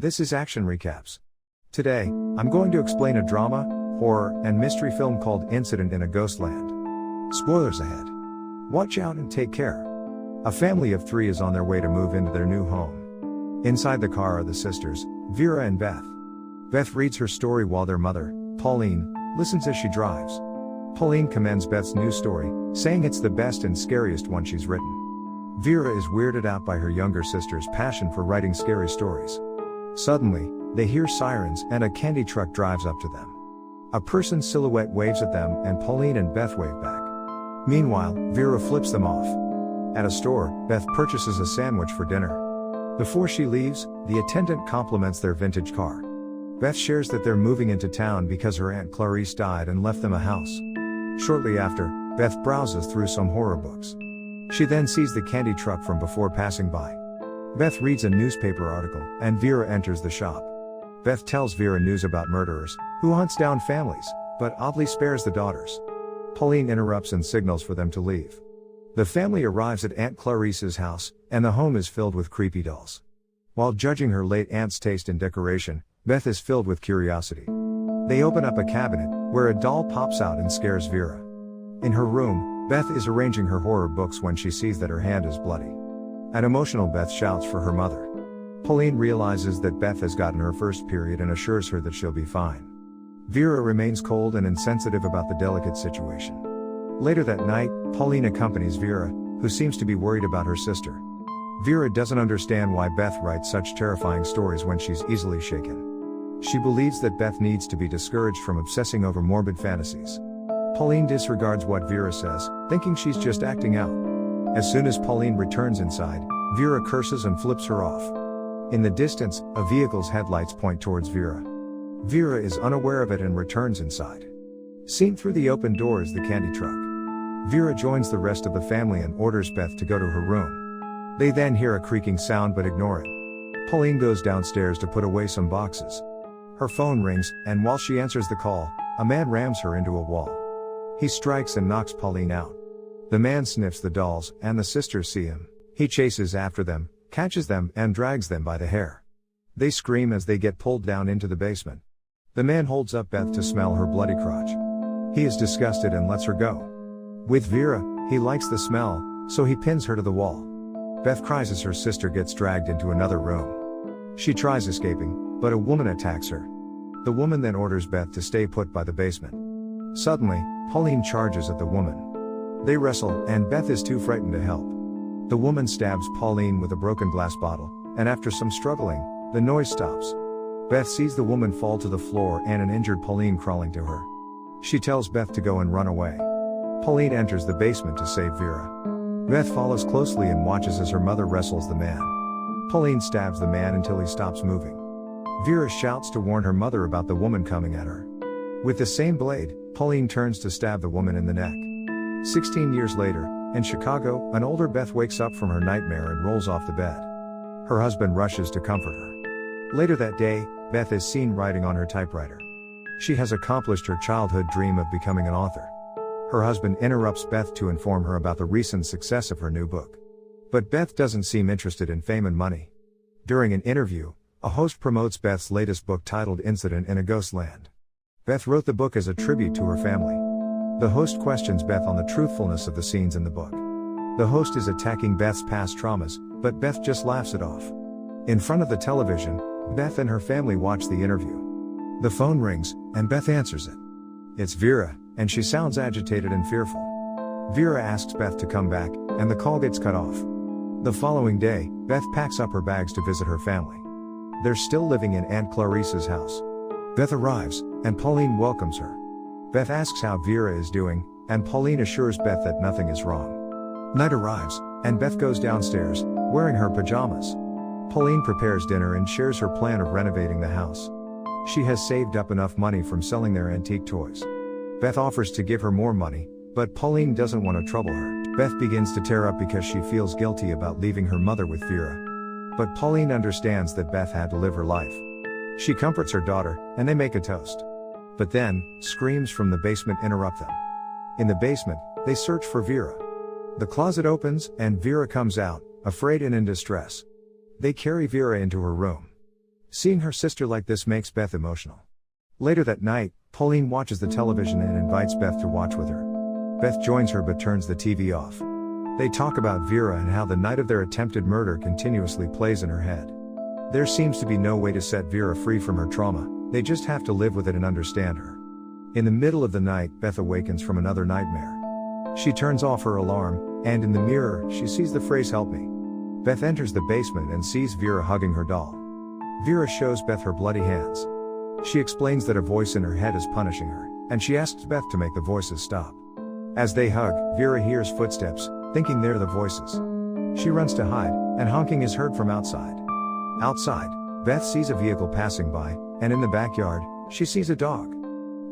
This is Action Recaps. Today, I'm going to explain a drama, horror, and mystery film called Incident in a Ghostland. Spoilers ahead. Watch out and take care. A family of 3 is on their way to move into their new home. Inside the car are the sisters, Vera and Beth. Beth reads her story while their mother, Pauline, listens as she drives. Pauline commends Beth's new story, saying it's the best and scariest one she's written. Vera is weirded out by her younger sister's passion for writing scary stories. Suddenly, they hear sirens and a candy truck drives up to them. A person's silhouette waves at them and Pauline and Beth wave back. Meanwhile, Vera flips them off. At a store, Beth purchases a sandwich for dinner. Before she leaves, the attendant compliments their vintage car. Beth shares that they're moving into town because her Aunt Clarice died and left them a house. Shortly after, Beth browses through some horror books. She then sees the candy truck from before passing by. Beth reads a newspaper article, and Vera enters the shop. Beth tells Vera news about murderers, who hunts down families, but oddly spares the daughters. Pauline interrupts and signals for them to leave. The family arrives at Aunt Clarice's house, and the home is filled with creepy dolls. While judging her late aunt's taste in decoration, Beth is filled with curiosity. They open up a cabinet, where a doll pops out and scares Vera. In her room, Beth is arranging her horror books when she sees that her hand is bloody. An emotional Beth shouts for her mother. Pauline realizes that Beth has gotten her first period and assures her that she'll be fine. Vera remains cold and insensitive about the delicate situation. Later that night, Pauline accompanies Vera, who seems to be worried about her sister. Vera doesn't understand why Beth writes such terrifying stories when she's easily shaken. She believes that Beth needs to be discouraged from obsessing over morbid fantasies. Pauline disregards what Vera says, thinking she's just acting out. As soon as Pauline returns inside, Vera curses and flips her off. In the distance, a vehicle's headlights point towards Vera. Vera is unaware of it and returns inside. Seen through the open door is the candy truck. Vera joins the rest of the family and orders Beth to go to her room. They then hear a creaking sound but ignore it. Pauline goes downstairs to put away some boxes. Her phone rings, and while she answers the call, a man rams her into a wall. He strikes and knocks Pauline out. The man sniffs the dolls, and the sisters see him. He chases after them, catches them, and drags them by the hair. They scream as they get pulled down into the basement. The man holds up Beth to smell her bloody crotch. He is disgusted and lets her go. With Vera, he likes the smell, so he pins her to the wall. Beth cries as her sister gets dragged into another room. She tries escaping, but a woman attacks her. The woman then orders Beth to stay put by the basement. Suddenly, Pauline charges at the woman. They wrestle, and Beth is too frightened to help. The woman stabs Pauline with a broken glass bottle, and after some struggling, the noise stops. Beth sees the woman fall to the floor and an injured Pauline crawling to her. She tells Beth to go and run away. Pauline enters the basement to save Vera. Beth follows closely and watches as her mother wrestles the man. Pauline stabs the man until he stops moving. Vera shouts to warn her mother about the woman coming at her. With the same blade, Pauline turns to stab the woman in the neck. 16 years later, in Chicago, an older Beth wakes up from her nightmare and rolls off the bed. Her husband rushes to comfort her. Later that day, Beth is seen writing on her typewriter. She has accomplished her childhood dream of becoming an author. Her husband interrupts Beth to inform her about the recent success of her new book. But Beth doesn't seem interested in fame and money. During an interview, a host promotes Beth's latest book titled Incident in a Ghostland. Beth wrote the book as a tribute to her family. The host questions Beth on the truthfulness of the scenes in the book. The host is attacking Beth's past traumas, but Beth just laughs it off. In front of the television, Beth and her family watch the interview. The phone rings, and Beth answers it. It's Vera, and she sounds agitated and fearful. Vera asks Beth to come back, and the call gets cut off. The following day, Beth packs up her bags to visit her family. They're still living in Aunt Clarice's house. Beth arrives, and Pauline welcomes her. Beth asks how Vera is doing, and Pauline assures Beth that nothing is wrong. Night arrives, and Beth goes downstairs, wearing her pajamas. Pauline prepares dinner and shares her plan of renovating the house. She has saved up enough money from selling their antique toys. Beth offers to give her more money, but Pauline doesn't want to trouble her. Beth begins to tear up because she feels guilty about leaving her mother with Vera. But Pauline understands that Beth had to live her life. She comforts her daughter, and they make a toast. But then, screams from the basement interrupt them. In the basement, they search for Vera. The closet opens, and Vera comes out, afraid and in distress. They carry Vera into her room. Seeing her sister like this makes Beth emotional. Later that night, Pauline watches the television and invites Beth to watch with her. Beth joins her but turns the TV off. They talk about Vera and how the night of their attempted murder continuously plays in her head. There seems to be no way to set Vera free from her trauma, they just have to live with it and understand her. In the middle of the night, Beth awakens from another nightmare. She turns off her alarm, and in the mirror, she sees the phrase "help me." Beth enters the basement and sees Vera hugging her doll. Vera shows Beth her bloody hands. She explains that a voice in her head is punishing her, and she asks Beth to make the voices stop. As they hug, Vera hears footsteps, thinking they're the voices. She runs to hide, and honking is heard from outside. Outside, Beth sees a vehicle passing by, and in the backyard, she sees a dog.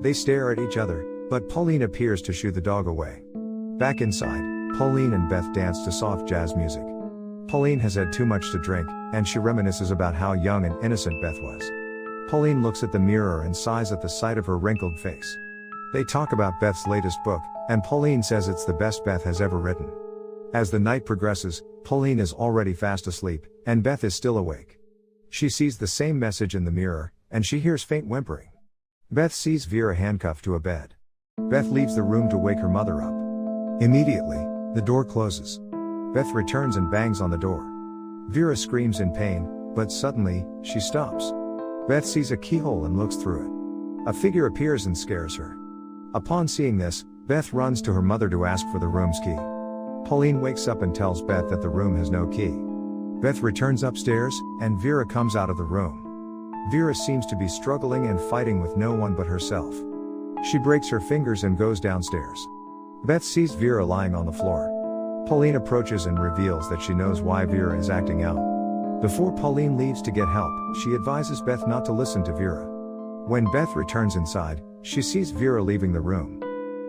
They stare at each other, but Pauline appears to shoo the dog away. Back inside, Pauline and Beth dance to soft jazz music. Pauline has had too much to drink, and she reminisces about how young and innocent Beth was. Pauline looks at the mirror and sighs at the sight of her wrinkled face. They talk about Beth's latest book, and Pauline says it's the best Beth has ever written. As the night progresses, Pauline is already fast asleep, and Beth is still awake. She sees the same message in the mirror, and she hears faint whimpering. Beth sees Vera handcuffed to a bed. Beth leaves the room to wake her mother up. Immediately, the door closes. Beth returns and bangs on the door. Vera screams in pain, but suddenly, she stops. Beth sees a keyhole and looks through it. A figure appears and scares her. Upon seeing this, Beth runs to her mother to ask for the room's key. Pauline wakes up and tells Beth that the room has no key. Beth returns upstairs, and Vera comes out of the room. Vera seems to be struggling and fighting with no one but herself. She breaks her fingers and goes downstairs. Beth sees Vera lying on the floor. Pauline approaches and reveals that she knows why Vera is acting out. Before Pauline leaves to get help, she advises Beth not to listen to Vera. When Beth returns inside, she sees Vera leaving the room.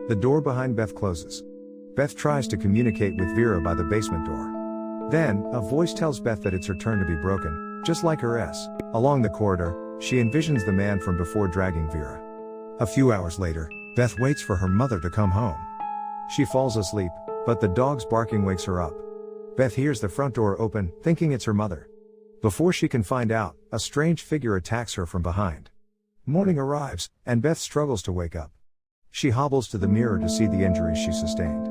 The door behind Beth closes. Beth tries to communicate with Vera by the basement door. Then, a voice tells Beth that it's her turn to be broken, just like her S. Along the corridor, she envisions the man from before dragging Vera. A few hours later, Beth waits for her mother to come home. She falls asleep, but the dog's barking wakes her up. Beth hears the front door open, thinking it's her mother. Before she can find out, a strange figure attacks her from behind. Morning arrives, and Beth struggles to wake up. She hobbles to the mirror to see the injuries she sustained.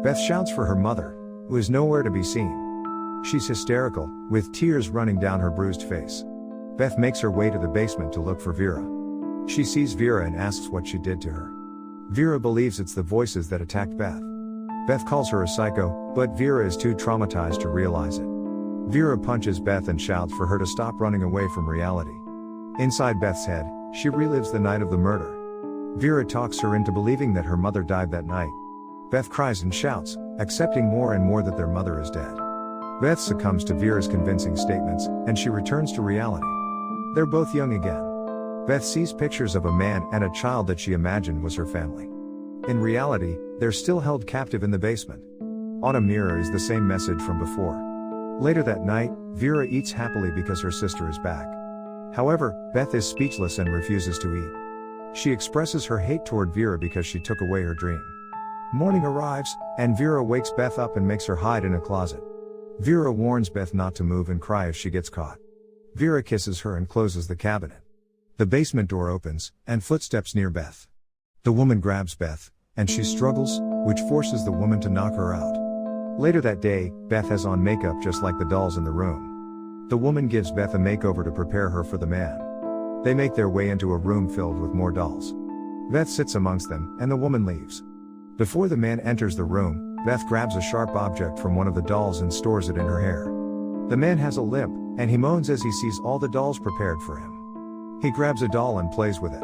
Beth shouts for her mother, who is nowhere to be seen. She's hysterical, with tears running down her bruised face. Beth makes her way to the basement to look for Vera. She sees Vera and asks what she did to her. Vera believes it's the voices that attacked Beth. Beth calls her a psycho, but Vera is too traumatized to realize it. Vera punches Beth and shouts for her to stop running away from reality. Inside Beth's head, she relives the night of the murder. Vera talks her into believing that her mother died that night. Beth cries and shouts, accepting more and more that their mother is dead. Beth succumbs to Vera's convincing statements, and she returns to reality. They're both young again. Beth sees pictures of a man and a child that she imagined was her family. In reality, they're still held captive in the basement. On a mirror is the same message from before. Later that night, Vera eats happily because her sister is back. However, Beth is speechless and refuses to eat. She expresses her hate toward Vera because she took away her dream. Morning arrives, and Vera wakes Beth up and makes her hide in a closet. Vera warns Beth not to move and cry if she gets caught. Vera kisses her and closes the cabinet. The basement door opens, and footsteps near Beth. The woman grabs Beth, and she struggles, which forces the woman to knock her out. Later that day, Beth has on makeup just like the dolls in the room. The woman gives Beth a makeover to prepare her for the man. They make their way into a room filled with more dolls. Beth sits amongst them, and the woman leaves. Before the man enters the room, Beth grabs a sharp object from one of the dolls and stores it in her hair. The man has a limp, and he moans as he sees all the dolls prepared for him. He grabs a doll and plays with it.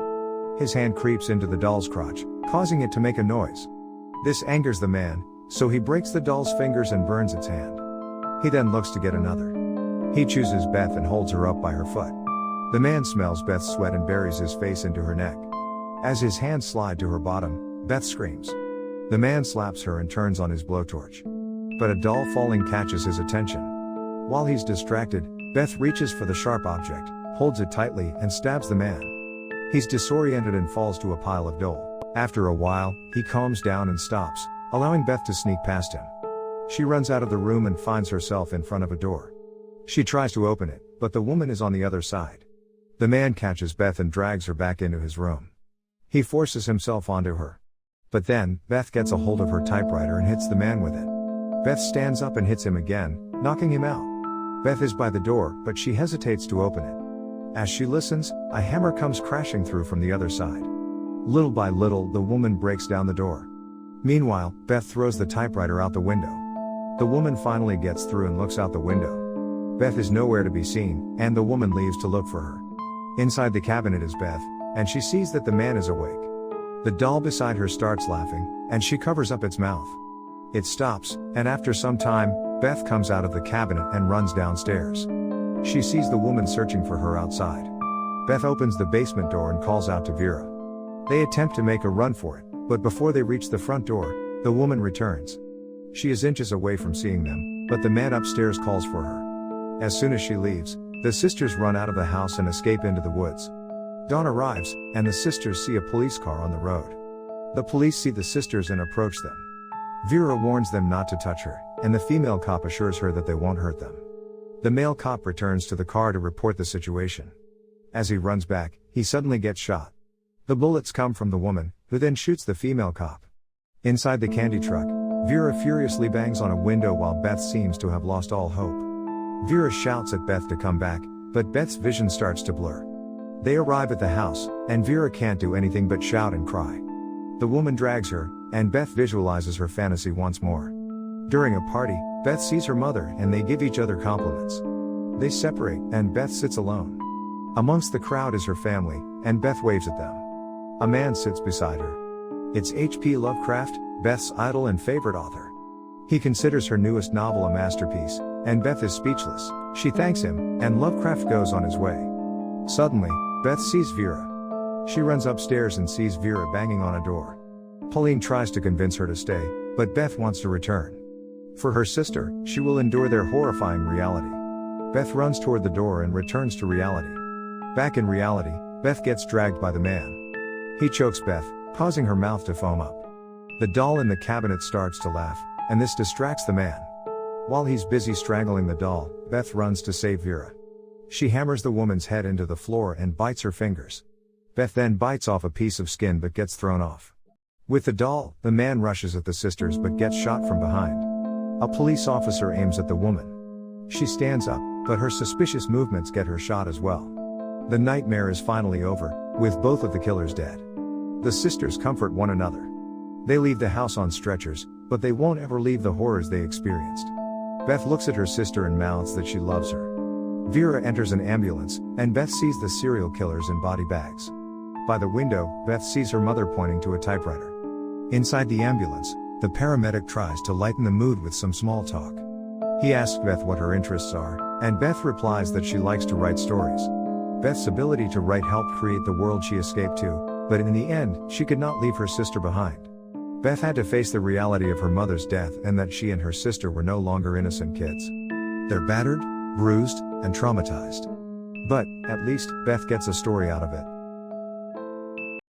His hand creeps into the doll's crotch, causing it to make a noise. This angers the man, so he breaks the doll's fingers and burns its hand. He then looks to get another. He chooses Beth and holds her up by her foot. The man smells Beth's sweat and buries his face into her neck. As his hands slide to her bottom, Beth screams. The man slaps her and turns on his blowtorch. But a doll falling catches his attention. While he's distracted, Beth reaches for the sharp object, holds it tightly, and stabs the man. He's disoriented and falls to a pile of doll. After a while, he calms down and stops, allowing Beth to sneak past him. She runs out of the room and finds herself in front of a door. She tries to open it, but the woman is on the other side. The man catches Beth and drags her back into his room. He forces himself onto her. But then, Beth gets a hold of her typewriter and hits the man with it. Beth stands up and hits him again, knocking him out. Beth is by the door, but she hesitates to open it. As she listens, a hammer comes crashing through from the other side. Little by little, the woman breaks down the door. Meanwhile, Beth throws the typewriter out the window. The woman finally gets through and looks out the window. Beth is nowhere to be seen, and the woman leaves to look for her. Inside the cabinet is Beth, and she sees that the man is awake. The doll beside her starts laughing, and she covers up its mouth. It stops, and after some time, Beth comes out of the cabinet and runs downstairs. She sees the woman searching for her outside. Beth opens the basement door and calls out to Vera. They attempt to make a run for it, but before they reach the front door, the woman returns. She is inches away from seeing them, but the man upstairs calls for her. As soon as she leaves, the sisters run out of the house and escape into the woods. Dawn arrives, and the sisters see a police car on the road. The police see the sisters and approach them. Vera warns them not to touch her, and the female cop assures her that they won't hurt them. The male cop returns to the car to report the situation. As he runs back, he suddenly gets shot. The bullets come from the woman, who then shoots the female cop. Inside the candy truck, Vera furiously bangs on a window while Beth seems to have lost all hope. Vera shouts at Beth to come back, but Beth's vision starts to blur. They arrive at the house, and Vera can't do anything but shout and cry. The woman drags her, and Beth visualizes her fantasy once more. During a party, Beth sees her mother and they give each other compliments. They separate, and Beth sits alone. Amongst the crowd is her family, and Beth waves at them. A man sits beside her. It's H.P. Lovecraft, Beth's idol and favorite author. He considers her newest novel a masterpiece, and Beth is speechless. She thanks him, and Lovecraft goes on his way. Suddenly, Beth sees Vera. She runs upstairs and sees Vera banging on a door. Pauline tries to convince her to stay, but Beth wants to return. For her sister, she will endure their horrifying reality. Beth runs toward the door and returns to reality. Back in reality, Beth gets dragged by the man. He chokes Beth, causing her mouth to foam up. The doll in the cabinet starts to laugh, and this distracts the man. While he's busy strangling the doll, Beth runs to save Vera. She hammers the woman's head into the floor and bites her fingers. Beth then bites off a piece of skin but gets thrown off. With the doll, the man rushes at the sisters but gets shot from behind. A police officer aims at the woman. She stands up, but her suspicious movements get her shot as well. The nightmare is finally over, with both of the killers dead. The sisters comfort one another. They leave the house on stretchers, but they won't ever leave the horrors they experienced. Beth looks at her sister and mouths that she loves her. Vera enters an ambulance, and Beth sees the serial killers in body bags. By the window, Beth sees her mother pointing to a typewriter. Inside the ambulance, the paramedic tries to lighten the mood with some small talk. He asks Beth what her interests are, and Beth replies that she likes to write stories. Beth's ability to write helped create the world she escaped to, but in the end, she could not leave her sister behind. Beth had to face the reality of her mother's death and that she and her sister were no longer innocent kids. They're battered, bruised, and traumatized. But, at least, Beth gets a story out of it.